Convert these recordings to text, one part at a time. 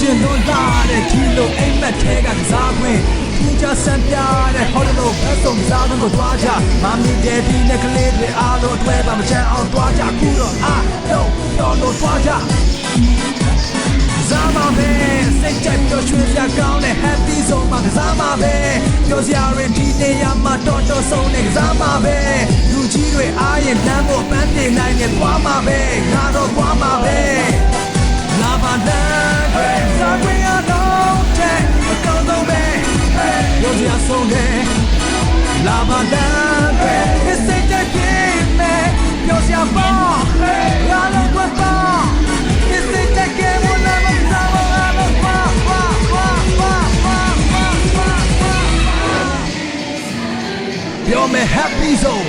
watching no lie kilo aim at take a zawin teacher sent ya hollow person zawin go twaja mami daddy necklace alo တွဲပါမချမ်းအောင်တွားကြခုတော့no twaja Zama beစိတ်ကြိုက်ပြောရွှင်စရာကောင်းတဲ့ happy zone မှာကစားမှာပဲပြောစရာတွေဒီနေရာမှာတော်ဆုံးနေကစားမှာပဲလူကြီးတွေအားရင်လမ်းဖို့ပန်းတင်နိုင်နေသွားမှာပဲငါတော့သွားမှာပဲလာပါလမ်းတွေစားခွင့်ရတော့တဲ့အကောင်းဆုံးပဲပြောစရာဆုံးတယ်လာပါလမ်းတွေစိတ်ကြိုက်ပြင်းမယ်ပြောစရာပေါ့ငါတော့သွားပါစိတ်ကြိုက်ခဲ့လို့You're my happy zone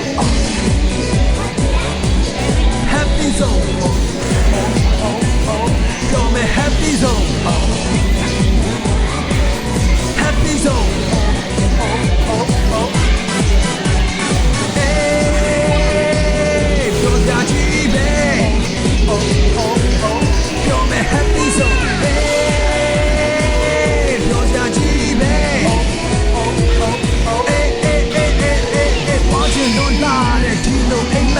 Happy zone You're my happy zone Happy zone Hey, you're the GB You're my happy zone Hey, you're the GB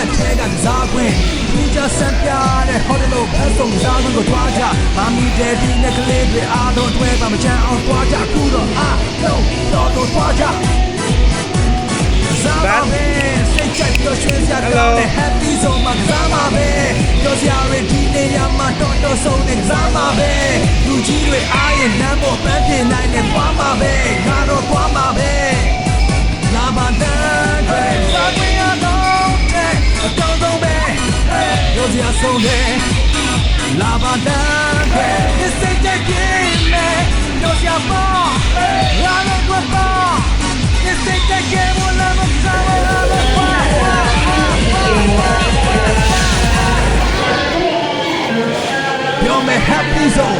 Take a zawin, teacher sent ya hollow person zawin go twaja mami daddy necklace alo တွဲပါမချမ်းအောင်တွားကြခုတော့no twaja Zama beစိတ်ကြိုက်ပြောရွှင်စရာကောင်းတဲ့ happy zone မှာကစားမှာပဲပြောစရာတွေဒီနေရာမှာတော်ဆုံးနေကစားမှာပဲလူကြီးတွေအားရင်လမ်းပေါ်ပန်းတင်နိုင်နေသွားမှာပဲငါတော့သွားမှာပဲလာပါတန်းတွေစားခွင့်ရတော့အကောင်းဆုံးပဲပြောစရာဆုံးတယ်လာပါတန်းပဲစိတ်ကြိုက်ပြင်းမယ်ပြောစရာပေါ့လာလို့ကွာပေါ့စိတ်ကြိုက်ခဲ့လို့လာမစားလာလို့ကွာ You're my happy zone